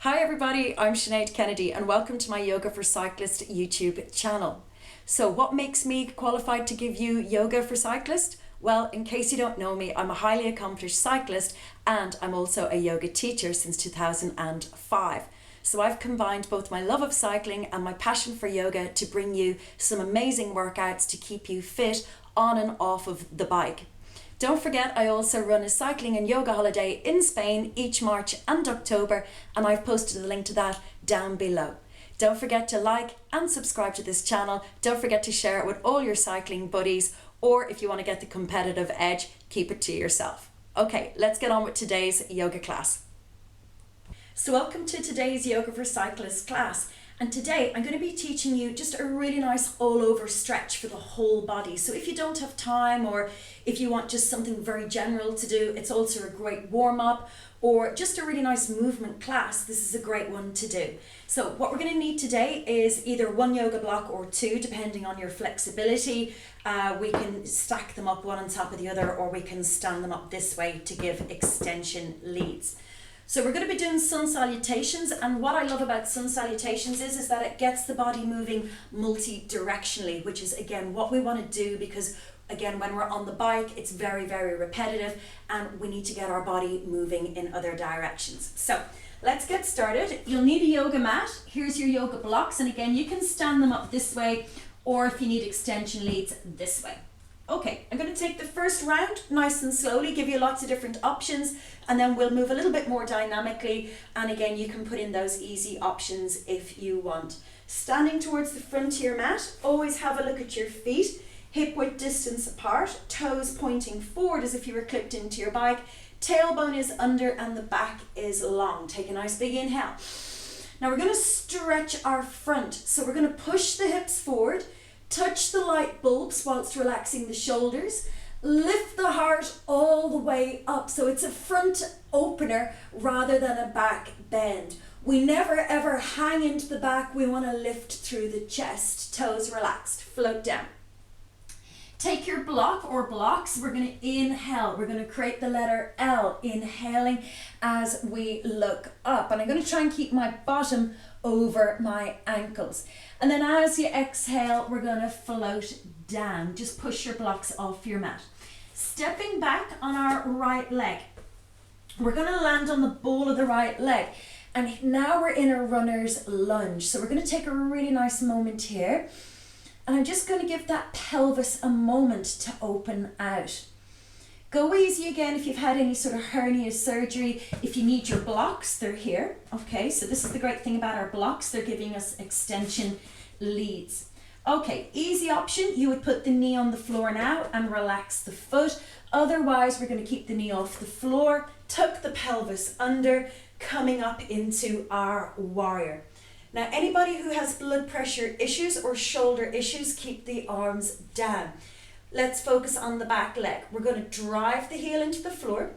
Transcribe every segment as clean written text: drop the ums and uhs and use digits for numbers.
Hi everybody, I'm Sinead Kennedy and welcome to my Yoga for Cyclists YouTube channel. So what makes me qualified to give you Yoga for Cyclists? Well, in case you don't know me, I'm a highly accomplished cyclist and I'm also a yoga teacher since 2005. So I've combined both my love of cycling and my passion for yoga to bring you some amazing workouts to keep you fit on and off of the bike. Don't forget, I also run a cycling and yoga holiday in Spain each March and October, and I've posted a link to that down below. Don't forget to like and subscribe to this channel. Don't forget to share it with all your cycling buddies, or if you want to get the competitive edge, keep it to yourself. Okay, let's get on with today's yoga class. So welcome to today's Yoga for Cyclists class. And today I'm going to be teaching you just a really nice all over stretch for the whole body. So if you don't have time, or if you want just something very general to do, it's also a great warm up, or just a really nice movement class. This is a great one to do. So what we're going to need today is either one yoga block or two, depending on your flexibility. We can stack them up one on top of the other, or we can stand them up this way to give extension leads. So we're going to be doing sun salutations, and what I love about sun salutations is that it gets the body moving multi-directionally, which is again what we want to do, because again when we're on the bike it's very, very repetitive and we need to get our body moving in other directions. So let's get started. You'll need a yoga mat. Here's your yoga blocks, and again you can stand them up this way, or if you need extension leads, this way. Okay, I'm going to take the first round nice and slowly, give you lots of different options, and then we'll move a little bit more dynamically, and again you can put in those easy options if you want. Standing towards the front of your mat, always have a look at your feet, hip width distance apart, toes pointing forward as if you were clipped into your bike, tailbone is under and the back is long. Take a nice big inhale. Now we're going to stretch our front, so we're going to push the hips forward, touch the light bulbs whilst relaxing the shoulders, lift the heart all the way up. So it's a front opener rather than a back bend. We never ever hang into the back. We want to lift through the chest, toes relaxed, float down. Take your block or blocks. We're going to inhale. We're going to create the letter L, inhaling as we look up. And I'm going to try and keep my bottom over my ankles. And then as you exhale, we're going to float down. Just push your blocks off your mat. Stepping back on our right leg. We're going to land on the ball of the right leg. And now we're in a runner's lunge. So we're going to take a really nice moment here. And I'm just going to give that pelvis a moment to open out. Go easy again if you've had any sort of hernia surgery. If you need your blocks, they're here. Okay, so this is the great thing about our blocks. They're giving us extension leads. Okay, easy option. You would put the knee on the floor now and relax the foot. Otherwise, we're going to keep the knee off the floor, tuck the pelvis under, coming up into our warrior. Now, anybody who has blood pressure issues or shoulder issues, keep the arms down. Let's focus on the back leg. We're going to drive the heel into the floor.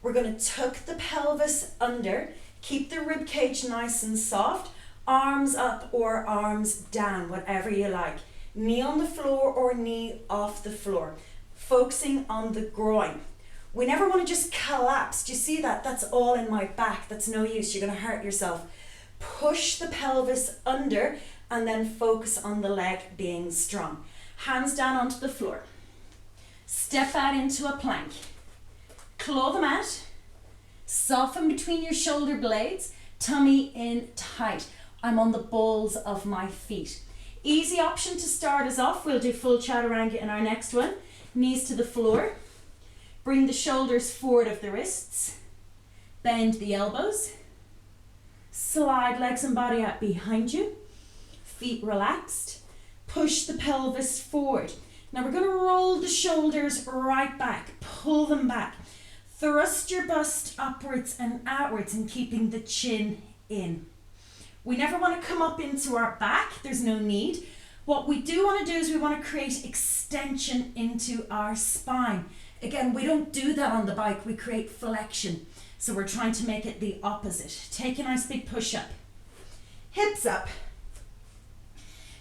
We're going to tuck the pelvis under. Keep the rib cage nice and soft. Arms up or arms down, whatever you like. Knee on the floor or knee off the floor. Focusing on the groin. We never want to just collapse. Do you see that? That's all in my back. That's no use. You're going to hurt yourself. Push the pelvis under and then focus on the leg being strong. Hands down onto the floor. Step out into a plank. Claw the mat. Soften between your shoulder blades. Tummy in tight. I'm on the balls of my feet. Easy option to start us off. We'll do full Chaturanga in our next one. Knees to the floor. Bring the shoulders forward of the wrists. Bend the elbows. Slide legs and body out behind you. Feet relaxed. Push the pelvis forward. Now we're going to roll the shoulders right back. Pull them back. Thrust your bust upwards and outwards and keeping the chin in. We never want to come up into our back. There's no need. What we do want to do is we want to create extension into our spine. Again, we don't do that on the bike. We create flexion. So we're trying to make it the opposite. Take a nice big push up. Hips up.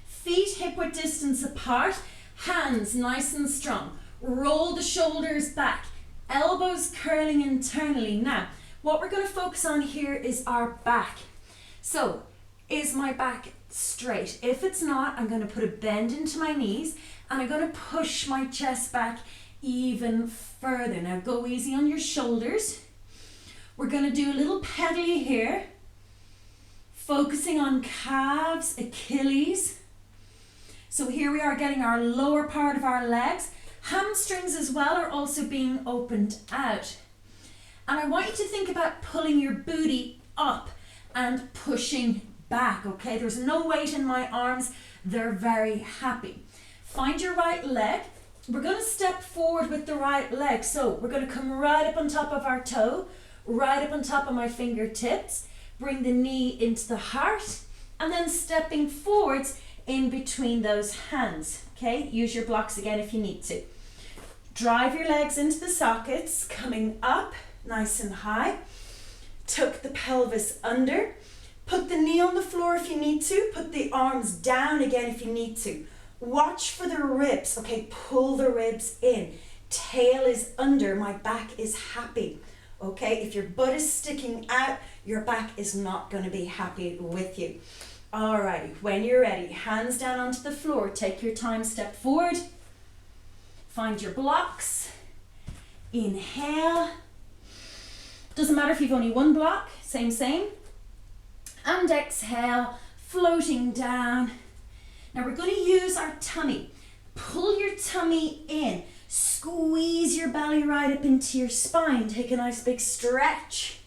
Feet hip width distance apart. Hands nice and strong. Roll the shoulders back. Elbows curling internally. Now, what we're going to focus on here is our back. So, is my back straight? If it's not, I'm going to put a bend into my knees and I'm going to push my chest back even further. Now go easy on your shoulders. We're going to do a little pedally here, focusing on calves, Achilles. So here we are getting our lower part of our legs. Hamstrings as well are also being opened out. And I want you to think about pulling your booty up and pushing back, okay? There's no weight in my arms. They're very happy. Find your right leg. We're going to step forward with the right leg. So we're going to come right up on top of our toe, right up on top of my fingertips. Bring the knee into the heart and then stepping forwards in between those hands, okay? Use your blocks again if you need to. Drive your legs into the sockets, coming up nice and high. Tuck the pelvis under. Put the knee on the floor if you need to. Put the arms down again if you need to. Watch for the ribs, okay? Pull the ribs in. Tail is under, my back is happy, okay? If your butt is sticking out, your back is not going to be happy with you. Alrighty, when you're ready, hands down onto the floor. Take your time, step forward. Find your blocks. Inhale. Doesn't matter if you've only one block, same. And exhale, floating down. Now we're going to use our tummy. Pull your tummy in. Squeeze your belly right up into your spine. Take a nice big stretch.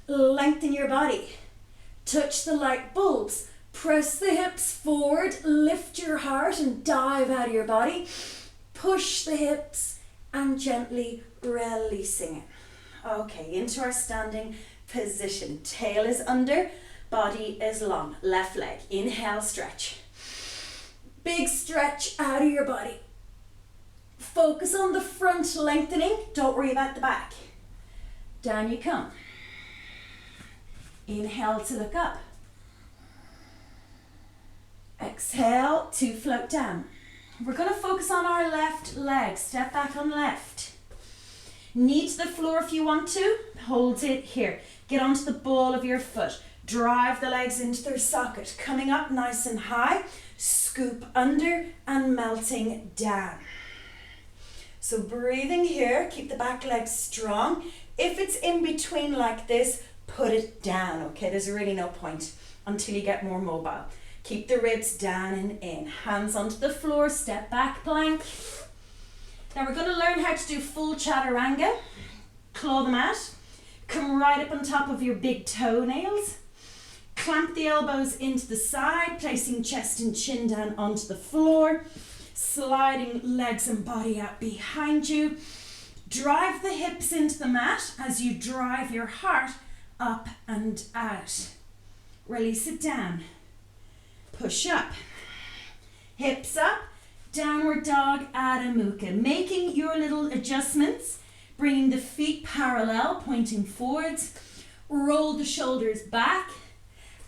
Lengthen your body. Touch the light bulbs. Press the hips forward. Lift your heart and dive out of your body. Push the hips and gently releasing it. Okay, into our standing position. Tail is under, body is long. Left leg, inhale, stretch. Big stretch out of your body. Focus on the front lengthening, don't worry about the back. Down you come. Inhale to look up. Exhale to float down. We're going to focus on our left leg. Step back on left. Knee to the floor if you want to. Hold it here. Get onto the ball of your foot. Drive the legs into their socket. Coming up nice and high. Scoop under and melting down. So breathing here. Keep the back leg strong. If it's in between like this, put it down. Okay, there's really no point until you get more mobile. Keep the ribs down and in. Hands onto the floor. Step back plank. Now we're going to learn how to do full Chaturanga. Claw the mat. Come right up on top of your big toenails. Clamp the elbows into the side, placing chest and chin down onto the floor. Sliding legs and body out behind you. Drive the hips into the mat as you drive your heart up and out. Release it down. Push up. Hips up. Downward dog, Adho Mukha. Making your little adjustments, bringing the feet parallel, pointing forwards. Roll the shoulders back,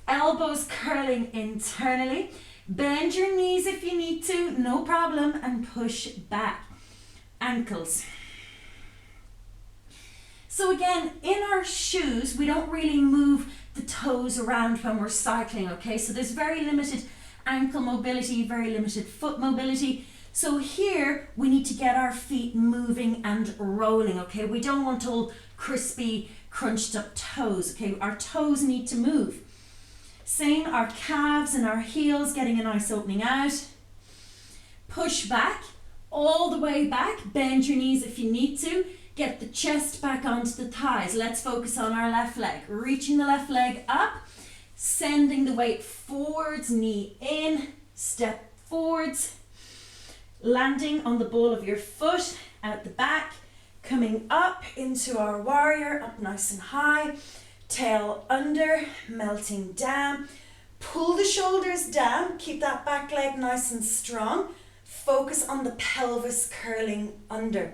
elbows curling internally. Bend your knees if you need to, no problem, and push back. Ankles. So again, in our shoes, we don't really move the toes around when we're cycling, okay? So there's very limited ankle mobility, very limited foot mobility. So here we need to get our feet moving and rolling, okay? We don't want all crispy, crunched up toes, okay? Our toes need to move. Same, our calves and our heels getting a nice opening out. Push back, all the way back. Bend your knees if you need to. Get the chest back onto the thighs. Let's focus on our left leg. Reaching the left leg up. Sending the weight forwards, knee in, step forwards, landing on the ball of your foot, out the back, coming up into our warrior, up nice and high, tail under, melting down, pull the shoulders down, keep that back leg nice and strong, focus on the pelvis curling under.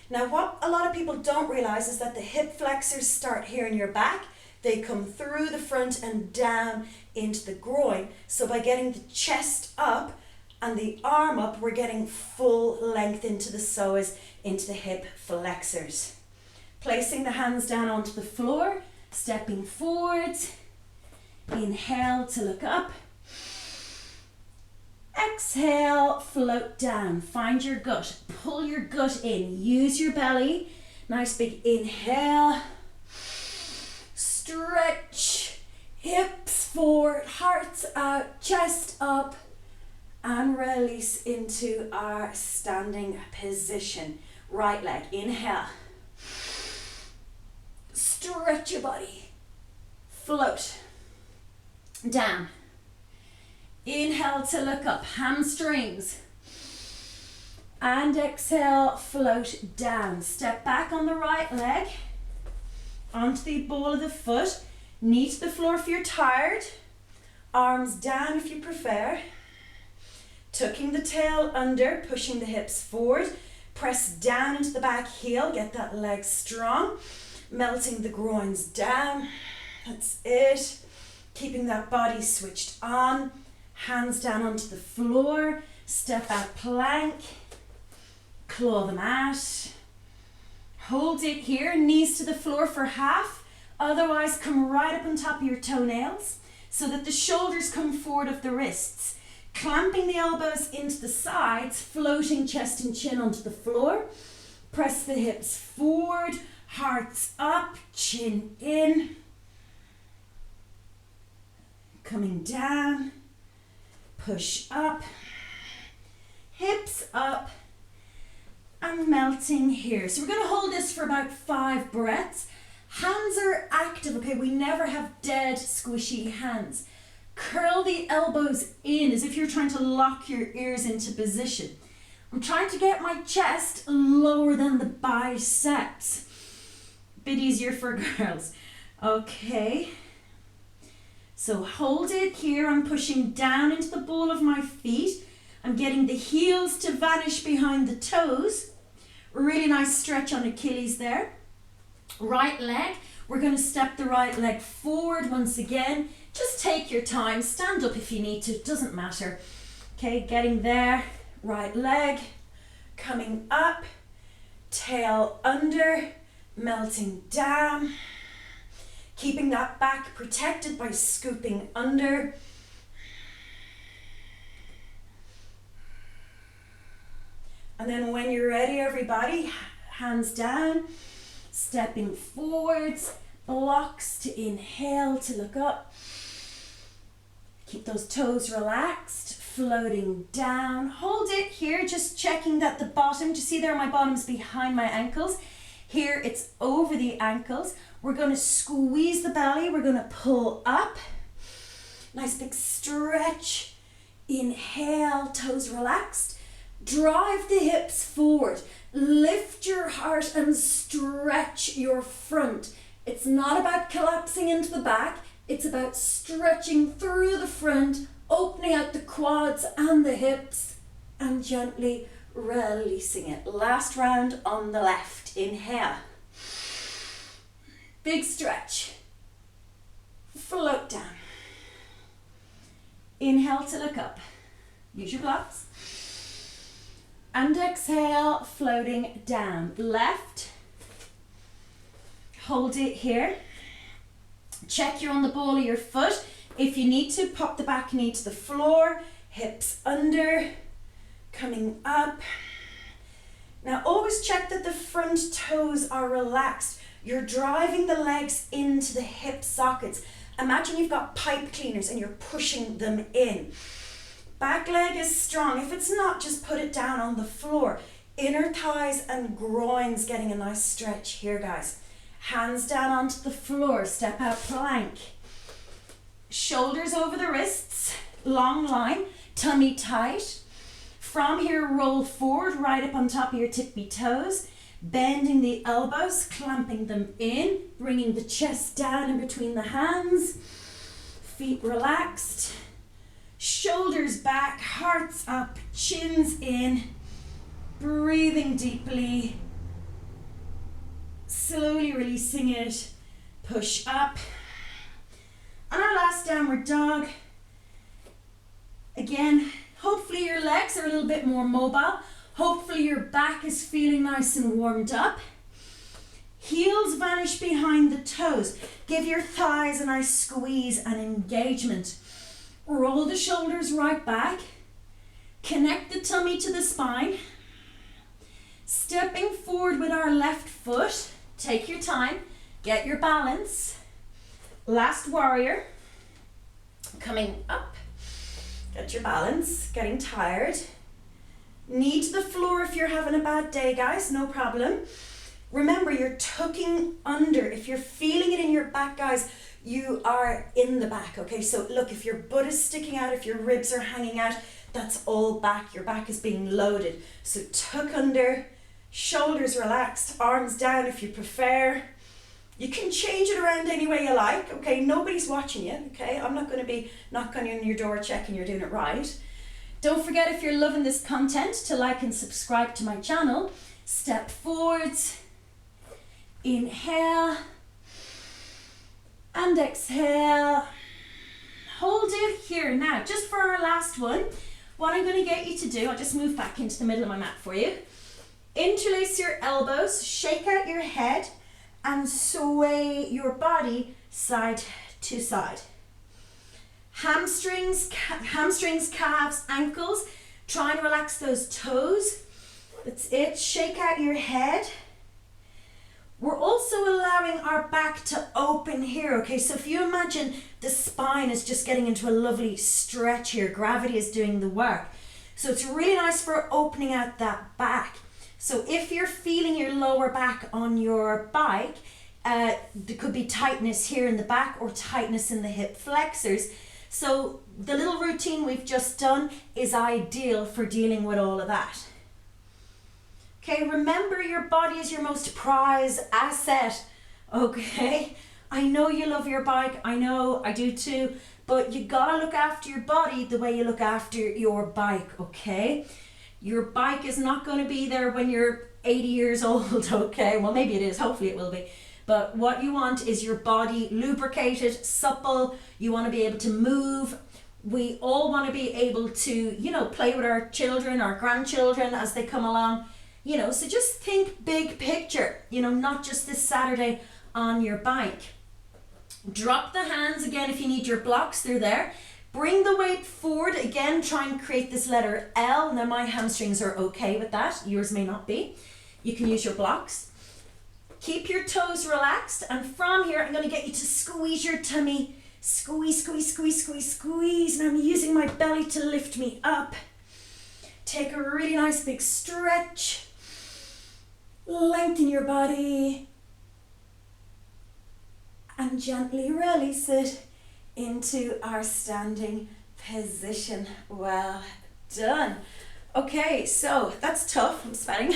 Now what a lot of people don't realize is that the hip flexors start here in your back. They come through the front and down into the groin. So by getting the chest up and the arm up, we're getting full length into the psoas, into the hip flexors. Placing the hands down onto the floor, stepping forwards, Inhale to look up. Exhale, float down. Find your gut. Pull your gut in. Use your belly. Nice big inhale. Stretch. Hips forward, hearts out, chest up. And release into our standing position. Right leg, inhale. Stretch your body. Float. Down. Inhale to look up, hamstrings. And exhale, float down. Step back on the right leg. Onto the ball of the foot. Knee to the floor if you're tired. Arms down if you prefer. Tucking the tail under, pushing the hips forward. Press down into the back heel, get that leg strong. Melting the groins down. That's it. Keeping that body switched on. Hands down onto the floor. Step out plank. Claw the mat. Hold it here, knees to the floor for half. Otherwise, come right up on top of your toenails so that the shoulders come forward of the wrists. Clamping the elbows into the sides, floating chest and chin onto the floor. Press the hips forward, hearts up, chin in. Coming down, push up, hips up, and melting here. So we're going to hold this for about 5 breaths. Hands are active, okay? We never have dead, squishy hands. Curl the elbows in as if you're trying to lock your ears into position. I'm trying to get my chest lower than the biceps. Bit easier for girls. Okay. So hold it here. I'm pushing down into the ball of my feet. I'm getting the heels to vanish behind the toes. Really nice stretch on Achilles there. Right leg. We're going to step the right leg forward once again. Just take your time. Stand up if you need to. It doesn't matter. Okay, getting there. Right leg. Coming up. Tail under. Melting down. Keeping that back protected by scooping under. And then when you're ready, everybody, hands down, stepping forwards, blocks to inhale to look up. Keep those toes relaxed, floating down. Hold it here, just checking that the bottom, do you see there my bottom's behind my ankles? Here it's over the ankles. We're going to squeeze the belly, we're going to pull up. Nice big stretch. Inhale, toes relaxed. Drive the hips forward. Lift your heart and stretch your front. It's not about collapsing into the back. It's about stretching through the front, opening out the quads and the hips, and gently releasing it. Last round on the left. Inhale. Big stretch. Float down. Inhale to look up. Use your blocks. And exhale, floating down. Left. Hold it here. Check you're on the ball of your foot. If you need to, pop the back knee to the floor. Hips under. Coming up. Now always check that the front toes are relaxed. You're driving the legs into the hip sockets. Imagine you've got pipe cleaners and you're pushing them in. Back leg is strong. If it's not, just put it down on the floor. Inner thighs and groins getting a nice stretch here, guys. Hands down onto the floor. Step out plank. Shoulders over the wrists. Long line. Tummy tight. From here, roll forward, right up on top of your tippy toes. Bending the elbows, clamping them in. Bringing the chest down in between the hands. Feet relaxed. Shoulders back, hearts up, chins in, breathing deeply, slowly releasing it, push up. On our last downward dog, again, hopefully your legs are a little bit more mobile, hopefully your back is feeling nice and warmed up. Heels vanish behind the toes. Give your thighs a nice squeeze and engagement. Roll the shoulders right back. Connect the tummy to the spine. Stepping forward with our left foot. Take your time. Get your balance. Last warrior. Coming up. Get your balance. Getting tired. Knee to the floor if you're having a bad day, guys. No problem. Remember, you're tucking under. If you're feeling it in your back, guys, you are in the back, okay? So look, if your butt is sticking out, if your ribs are hanging out, that's all back. Your back is being loaded. So tuck under, shoulders relaxed, arms down if you prefer. You can change it around any way you like, okay? Nobody's watching you, okay? I'm not going to be knocking on your door checking you're doing it right. Don't forget, if you're loving this content, to like and subscribe to my channel. Step forwards. Inhale and exhale. Hold it here. Now, just for our last one, what I'm going to get you to do, I'll just move back into the middle of my mat for you. Interlace your elbows, shake out your head, and sway your body side to side. Hamstrings, calves, ankles. Try and relax those toes. That's it. Shake out your head. We're also allowing our back to open here, okay? So if you imagine the spine is just getting into a lovely stretch here, gravity is doing the work. So it's really nice for opening out that back. So if you're feeling your lower back on your bike, there could be tightness here in the back or tightness in the hip flexors. So the little routine we've just done is ideal for dealing with all of that. Okay, remember your body is your most prized asset, okay? I know you love your bike, I know, I do too, but you gotta look after your body the way you look after your bike, okay? Your bike is not gonna be there when you're 80 years old, okay? Well, maybe it is, hopefully it will be. But what you want is your body lubricated, supple, you wanna be able to move. We all wanna be able to, you know, play with our children, our grandchildren as they come along. You know, so just think big picture, you know, not just this Saturday on your bike. Drop the hands again if you need your blocks, they're there. Bring the weight forward, again, try and create this letter L. Now my hamstrings are okay with that, yours may not be. You can use your blocks. Keep your toes relaxed, and from here I'm going to get you to squeeze your tummy. Squeeze, squeeze, squeeze, squeeze, squeeze. And I'm using my belly to lift me up. Take a really nice big stretch. Lengthen your body and gently release it into our standing position. Well done. Okay, so that's tough. I'm sweating.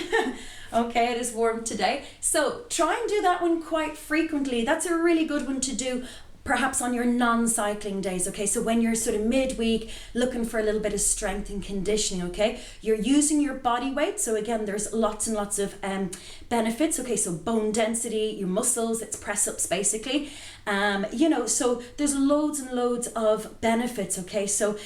Okay, it is warm today. So try and do that one quite frequently. That's a really good one to do perhaps on your non-cycling days, okay? So when you're sort of midweek looking for a little bit of strength and conditioning, okay? You're using your body weight. So again, there's lots and lots of benefits, okay? So bone density, your muscles, it's press-ups basically. You know, so there's loads and loads of benefits, okay? So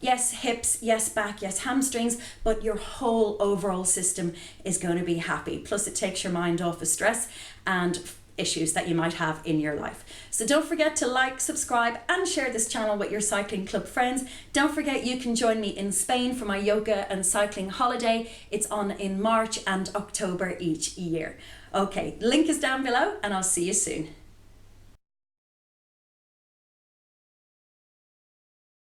yes, hips, yes, back, yes, hamstrings, but your whole overall system is going to be happy. Plus it takes your mind off of stress and issues that you might have in your life. So don't forget to like, subscribe and share this channel with your cycling club friends. Don't forget you can join me in Spain for my yoga and cycling holiday. It's on in March and October each year. Okay, link is down below and I'll see you soon.